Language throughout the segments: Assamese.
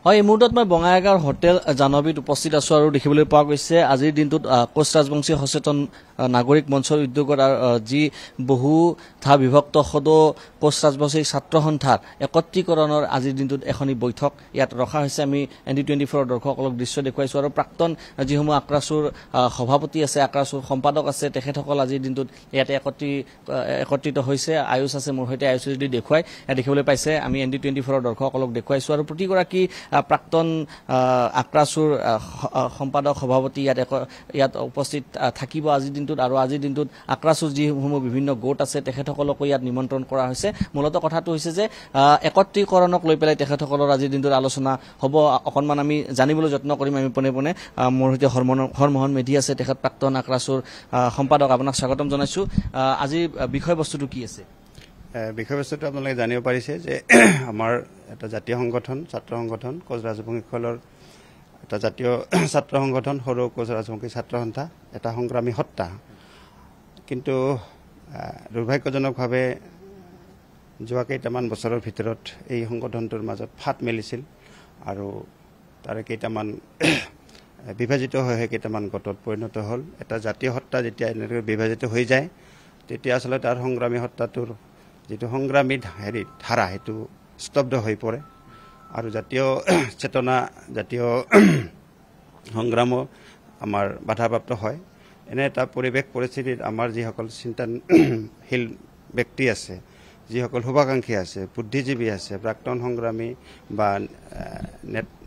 হয়, এই মুহূৰ্তত মই বঙাইগাঁৱৰ হোটেল জাহ্নবীত উপস্থিত আছো আৰু দেখিবলৈ পোৱা গৈছে আজিৰ দিনটোত কোচ ৰাজবংশী সচেতন নাগৰিক মঞ্চৰ উদ্যোগত যি বহু ঠা বিভক্ত সদৌ কোচ ৰাজবংশী ছাত্ৰ সন্থাৰ একত্ৰীকৰণৰ আজিৰ দিনটোত এখনি বৈঠক ইয়াত ৰখা হৈছে। আমি ND24 দৰ্শকসকলক দৃশ্য দেখুৱাইছো আৰু প্ৰাক্তন যিসমূহ আক্ৰাছুৰ সভাপতি আছে, আক্ৰাছুৰ সম্পাদক আছে, তেখেতসকল আজিৰ দিনটোত ইয়াতে একত্ৰিত হৈছে। আয়ুষ আছে মোৰ সৈতে, আয়ুষ যদি দেখুৱাই দেখিবলৈ পাইছে। আমি ND24 দৰ্শকসকলক দেখুৱাইছো আৰু প্ৰতিগৰাকী প্ৰাক্তন আক্ৰাছুৰ সম্পাদক সভাপতি ইয়াত উপস্থিত থাকিব আজিৰ দিনটোত। আৰু আজিৰ দিনটোত আক্ৰাছুৰ যিসমূহ বিভিন্ন গোট আছে তেখেতসকলকো ইয়াত নিমন্ত্ৰণ কৰা হৈছে। মূলত কথাটো হৈছে যে একত্ৰীকৰণক লৈ পেলাই তেখেতসকলৰ আজিৰ দিনটোত আলোচনা হ'ব। অকণমান আমি জানিবলৈ যত্ন কৰিম। আমি পোনে পোনে মোৰ সৈতে হৰমোহন মেধি আছে, তেখেত প্ৰাক্তন আক্ৰাছুৰ সম্পাদক। আপোনাক স্বাগতম জনাইছো। আজিৰ বিষয়বস্তুটো কি আছে? বিষয়বস্তুটো আপোনালোকে জানিব পাৰিছে যে আমাৰ এটা জাতীয় সংগঠন, ছাত্ৰ সংগঠন কোচ ৰাজবংশীসকলৰ এটা জাতীয় ছাত্ৰ সংগঠন, সৰু কোচ ৰাজবংশী ছাত্ৰ সন্থা এটা সংগ্ৰামী সত্তা। কিন্তু দুৰ্ভাগ্যজনকভাৱে যোৱা কেইটামান বছৰৰ ভিতৰত এই সংগঠনটোৰ মাজত ফাট মেলিছিল আৰু তাৰে কেইটামান বিভাজিত হৈ কেইটামান গোটত পৰিণত হ'ল। এটা জাতীয় সত্তা যেতিয়া এনেকৈ বিভাজিত হৈ যায় তেতিয়া আচলতে তাৰ সংগ্ৰামী সত্তাটোৰ যিটো সংগ্ৰামী ধাৰা সেইটো স্তব্ধ হৈ পৰে আৰু জাতীয় চেতনা, জাতীয় সংগ্ৰামো আমাৰ বাধাপ্ৰাপ্ত হয়। এনে এটা পৰিৱেশ পৰিস্থিতিত আমাৰ যিসকল চিন্তাশীল ব্যক্তি আছে, যিসকল শুভাকাংক্ষী আছে, বুদ্ধিজীৱী আছে, প্ৰাক্তন সংগ্ৰামী বা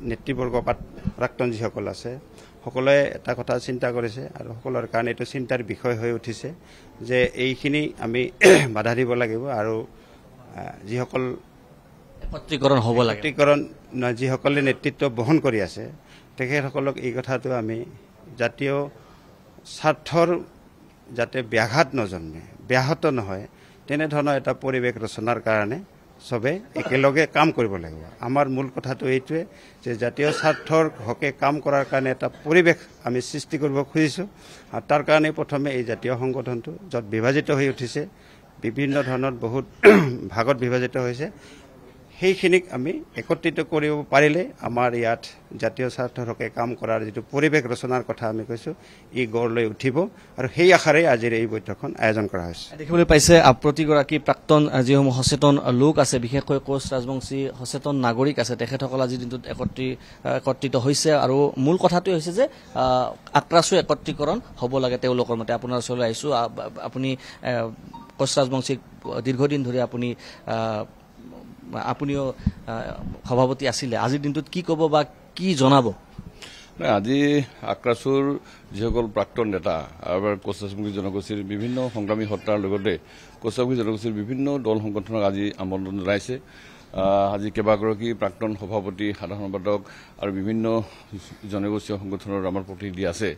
নেতৃবৰ্গ প্ৰাক্তন যিসকল আছে, সকলোৱে এটা কথা চিন্তা কৰিছে আৰু সকলোৰে কাৰণে এইটো চিন্তাৰ বিষয় হৈ উঠিছে যে এইখিনি আমি বাধা দিব লাগিব আৰু যিসকল একত্ৰীকৰণ যিসকলে নেতৃত্ব বহন কৰি আছে তেখেতসকলক এই কথাটো আমি জাতীয় স্বাৰ্থৰ যাতে ব্যাঘাত নজন্মে, ব্যাহত নহয় তেনেধৰণৰ এটা পৰিৱেশ ৰচনাৰ কাৰণে চবে একেলগে কাম কৰিব লাগিব। আমাৰ মূল কথাটো এইটোৱে যে জাতীয় স্বাৰ্থৰ হকে কাম কৰাৰ কাৰণে এটা পৰিৱেশ আমি সৃষ্টি কৰিব খুজিছোঁ আৰু তাৰ কাৰণে প্ৰথমে এই জাতীয় সংগঠনটো য'ত বিভাজিত হৈ উঠিছে, বিভিন্ন ধৰণৰ বহুত ভাগত বিভাজিত হৈছে, সেইখিনিক আমি একত্ৰিত কৰিব পাৰিলে আমাৰ ইয়াত জাতীয় স্বাৰ্থৰ হকে কাম কৰাৰ যিটো পৰিৱেশ ৰচনাৰ কথা আমি কৈছোঁ ই গঢ় লৈ উঠিব আৰু সেই আশাৰে আজিৰ এই বৈঠকখন আয়োজন কৰা হৈছে। দেখিবলৈ পাইছে প্ৰতিগৰাকী প্ৰাক্তন যিসমূহ সচেতন লোক আছে, বিশেষকৈ কোচ ৰাজবংশী সচেতন নাগৰিক আছে, তেখেতসকল আজিৰ দিনটোত একত্ৰিত হৈছে আৰু মূল কথাটোৱে হৈছে যে আক্ৰাছু একত্ৰীকৰণ হ'ব লাগে তেওঁলোকৰ মতে। আপোনাৰ ওচৰলৈ আহিছোঁ। আপুনি কোচ ৰাজবংশীক দীৰ্ঘদিন ধৰি আপুনিও সভাপতি আছিলে। আজিৰ দিনটোত কি ক'ব বা কি জনাব? আজি আক্ৰাছুৰ যিসকল প্ৰাক্তন নেতা আৰু কোচ ৰাজবংশী জনগোষ্ঠীৰ বিভিন্ন সংগ্ৰামী সত্তাৰ লগতে কোচ ৰাজবংশী জনগোষ্ঠীৰ বিভিন্ন দল সংগঠনক আজি আমন্ত্ৰণ জনাইছে। আজি কেইবাগৰাকী প্ৰাক্তন সভাপতি, সাধাৰণ সম্পাদক আৰু বিভিন্ন জনগোষ্ঠীয় সংগঠনৰ আমাৰ প্ৰতিনিধি আছে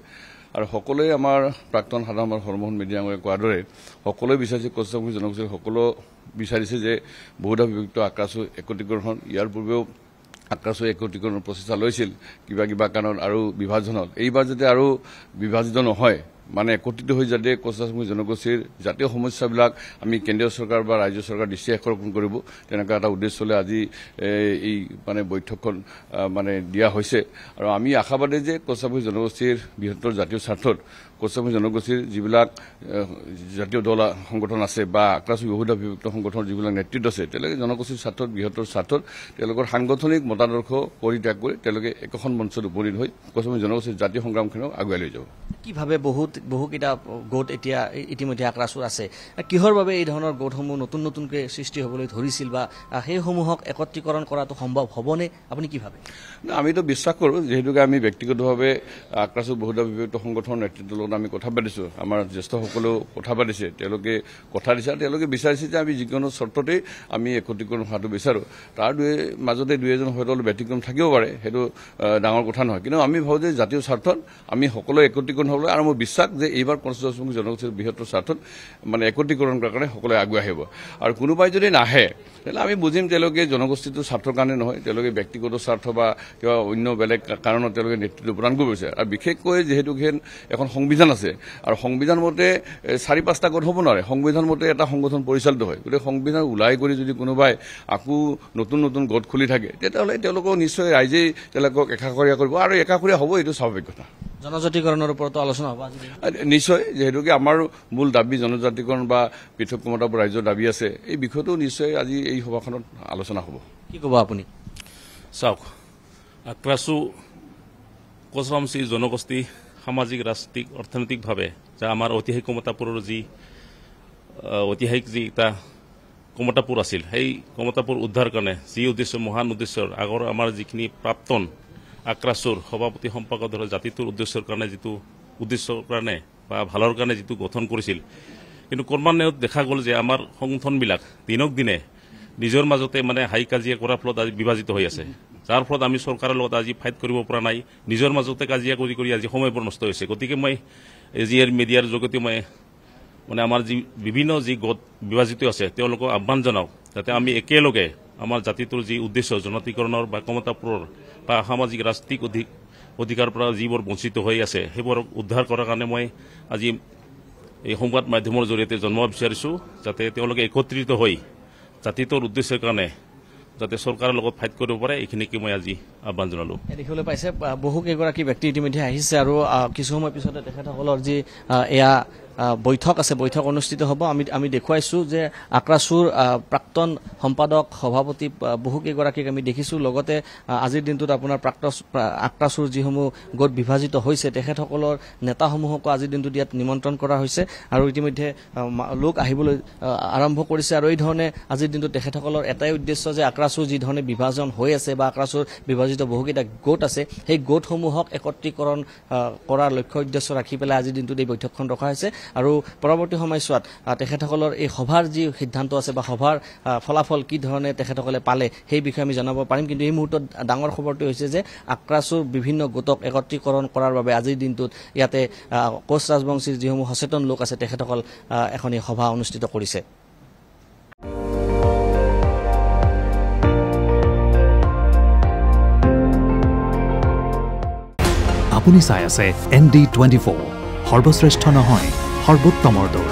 আৰু সকলোৱে আমাৰ প্ৰাক্তন সাধাৰণ হৰমোহন মেধিয়ে কোৱাৰ দৰে সকলোৱে বিচাৰিছে, কোচ ৰাজবংশী জনগোষ্ঠীৰ সকলো বিচাৰিছে যে বহুধা বিভক্ত আক্ৰাছু একত্ৰীকৰণ। ইয়াৰ পূৰ্বেও আক্ৰাছু একত্ৰীকৰণৰ প্ৰচেষ্টা লৈছিল কিবা কাৰণত আৰু বিভাজনত। এইবাৰ যাতে আৰু বিভাজিত নহয়, মানে একত্ৰিত হৈ যাতে কোচ ৰাজবংশী জনগোষ্ঠীৰ জাতীয় সমস্যাবিলাক আমি কেন্দ্ৰীয় চৰকাৰ বা ৰাজ্য চৰকাৰ দৃষ্টি আকৰ্ষণ কৰিব, তেনেকুৱা এটা উদ্দেশ্যলৈ আজি এই মানে বৈঠকখন মানে দিয়া হৈছে। আৰু আমি আশাবাদী যে কোচ ৰাজবংশী জনগোষ্ঠীৰ বৃহত্তৰ জাতীয় স্বাৰ্থত কোচ ৰাজবংশী জনগোষ্ঠীৰ যিবিলাক জাতীয় দল সংগঠন আছে বা আক্ৰাছু বহুধা বিভক্ত সংগঠনৰ যিবিলাক নেতৃত্ব আছে, তেওঁলোকে জনগোষ্ঠীৰ স্বাৰ্থত, বৃহত্তৰ স্বাৰ্থত তেওঁলোকৰ সাংগঠনিক মতাদৰ্শ পৰিত্যাগ কৰি তেওঁলোকে একোখন মঞ্চত উপনীত হৈ কোচ ৰাজবংশী জনগোষ্ঠীৰ জাতীয় সংগ্ৰামখনক আগুৱাই লৈ যাব। কিভাৱে বহুকেইটা গোট এতিয়া ইতিমধ্যে আক্ৰাছুৰ আছে, কিহৰ বাবে এই ধৰণৰ গোটসমূহ নতুনকৈ সৃষ্টি হ'বলৈ ধৰিছিল বা সেইসমূহক একত্ৰীকৰণ কৰাটো সম্ভৱ হ'বনে? আপুনি কি ভাবে? আমিতো বিশ্বাস কৰোঁ, যিহেতুকে আমি ব্যক্তিগতভাৱে আক্ৰাছু বহুধা বিভক্ত সংগঠনৰ নেতৃত্বৰ লগত আমি কথা পাতিছোঁ, আমাৰ জ্যেষ্ঠসকলেও কথা পাতিছে, তেওঁলোকে কথা দিছে আৰু তেওঁলোকে বিচাৰিছে যে আমি যিকোনো চৰ্ততেই আমি একত্ৰীকৰণ হোৱাটো বিচাৰোঁ। তাৰ মাজতে দুই এজন হয়তো অলপ ব্যতিক্ৰম থাকিব পাৰে, সেইটো ডাঙৰ কথা নহয়, কিন্তু আমি ভাবোঁ যে জাতীয় স্বাৰ্থত আমি সকলোৱে একত্ৰীকৰণ হ'ব লাগে আৰু মোৰ বিশ্বাস যে এইবাৰ কোচ ৰাজবংশী জনগোষ্ঠীৰ বৃহত্তৰ স্বাৰ্থত মানে একত্ৰীকৰণ কৰাৰ কাৰণে সকলোৱে আগুৱাই আহিব। আৰু কোনোবাই যদি নাহে তেতিয়াহ'লে আমি বুজিম তেওঁলোকে জনগোষ্ঠীটোৰ স্বাৰ্থৰ কাৰণে নহয়, তেওঁলোকে ব্যক্তিগত স্বাৰ্থ বা কিবা অন্য বেলেগ কাৰণত তেওঁলোকে নেতৃত্ব প্ৰদান কৰিব বিচাৰে। আৰু বিশেষকৈ যিহেতু এখন সংবিধান সংবিধান আছে আৰু সংবিধান মতে 4-5টা গোট হ'ব নোৱাৰে সংবিধান মতে এটা সংগঠন পৰিচালিত হয় গতিকে সংবিধান উলাই কৰি যদি কোনোবাই আকৌ নতুন নতুন গোট খুলি থাকে তেতিয়াহ'লে তেওঁলোকক নিশ্চয় ৰাইজেই তেওঁলোকক একাষৰীয়া কৰিব আৰু একাষৰীয়া হ'ব এইটো স্বাভাৱিক কথা জনজাতিকৰণৰ ওপৰতো আলোচনা হ'ব আজি নিশ্চয় যেহেতুকে আমাৰ মূল দাবী জনজাতিকৰণ বা পৃথক ক্ষমতাবোৰ ৰাইজৰ দাবী আছে এই বিষয়টো নিশ্চয় আজি এই সভাখনত আলোচনা হ'ব কি ক'ব আপুনি চাওক আক্ৰাছু কোচ ৰাজবংশী জনগোষ্ঠী সামাজিক ৰাজনৈতিক অৰ্থনৈতিকভাৱে যা আমাৰ ঐতিহাসিক কমতাপুৰৰ যি ঐতিহাসিক যি এটা কমতাপুৰ আছিল সেই কমতাপুৰ উদ্ধাৰ কাৰণে যি উদ্দেশ্য মহান উদ্দেশ্যৰ আগৰ আমাৰ যিখিনি প্ৰাক্তন আক্ৰাছুৰ সভাপতি সম্পাদক ধৰি জাতিটোৰ উদ্দেশ্যৰ কাৰণে যিটো উদ্দেশ্যৰ কাৰণে বা ভালৰ কাৰণে যিটো গঠন কৰিছিল কিন্তু ক্ৰমান্বয়ে দেখা গ'ল যে আমাৰ সংগঠনবিলাক দিনক দিনে নিজৰ মাজতে মানে হাই কাজিয়া কৰাৰ ফলত আজি বিভাজিত হৈ আছে যাৰ ফলত আমি চৰকাৰৰ লগত আজি ফাইট কৰিব পৰা নাই নিজৰ মাজতে কাজিয়া কৰি কৰি আজি সময়বোৰ নষ্ট হৈছে গতিকে মই যি মিডিয়াৰ জগতে মই মানে আমাৰ যি বিভিন্ন যি গোট বিভাজিত আছে তেওঁলোকক আহ্বান জনাওক যাতে আমি একেলগে আমাৰ জাতিটোৰ যি উদ্দেশ্য জনজাতিকৰণৰ বা কমতাপুৰৰ বা সামাজিক ৰাজনৈতিক অধিকাৰৰ পৰা যিবোৰ বঞ্চিত হৈ আছে সেইবোৰক উদ্ধাৰ কৰাৰ কাৰণে মই আজি এই সংবাদ মাধ্যমৰ জৰিয়তে জনাব বিচাৰিছোঁ যাতে তেওঁলোকে একত্ৰিত হৈ জাতিটোৰ উদ্দেশ্যৰ কাৰণে যাতে চৰকাৰৰ লগত ফাইট কৰিব পাৰে এইখিনিকে মই আজি আহ্বান জনালোঁ দেখিবলৈ পাইছে বহু কেইগৰাকী ব্যক্তি ইতিমধ্যে আহিছে আৰু কিছু সময় পিছতে তেখেতসকলৰ যি এয়া বৈঠক আছে বৈঠক অনুষ্ঠিত হ'ব আমি দেখুৱাইছোঁ যে আক্ৰাছুৰ প্ৰাক্তন সম্পাদক সভাপতি বহু কেইগৰাকীক আমি দেখিছোঁ লগতে আজিৰ দিনটোত আপোনাৰ আক্ৰাছুৰ যিসমূহ গোট বিভাজিত হৈছে তেখেতসকলৰ নেতাসমূহকো আজিৰ দিনটোত ইয়াত নিমন্ত্ৰণ কৰা হৈছে আৰু ইতিমধ্যে লোক আহিবলৈ আৰম্ভ কৰিছে আৰু এই ধৰণে আজিৰ দিনটোত তেখেতসকলৰ এটাই উদ্দেশ্য যে আক্ৰাছুৰ যি ধৰণে বিভাজন হৈ আছে বা আক্ৰাছুৰ বিভাজিত বহুকেইটা গোট আছে সেই গোটসমূহক একত্ৰীকৰণ কৰাৰ লক্ষ্য উদ্দেশ্য ৰাখি পেলাই আজিৰ দিনটোত এই বৈঠকখন ৰখা হৈছে আৰু পৰৱৰ্তী সময়ছোৱাত তেখেতসকলৰ এই সভাৰ যি সিদ্ধান্ত আছে বা সভাৰ ফলাফল কি ধৰণে তেখেতসকলে পালে সেই বিষয়ে আমি জনাব পাৰিম কিন্তু এই মুহূৰ্তত ডাঙৰ খবৰটো হৈছে যে আক্ৰাছুৰ বিভিন্ন গোটক একত্ৰীকৰণ কৰাৰ বাবে আজিৰ দিনটোত ইয়াতে কোচ ৰাজবংশীৰ যিসমূহ সচেতন লোক আছে তেখেতসকল এখন এই সভা অনুষ্ঠিত কৰিছে আপুনি চাই আছে ND24 সৰ্বশ্ৰেষ্ঠ নহয় সৰ্বোত্তমৰ দৌৰ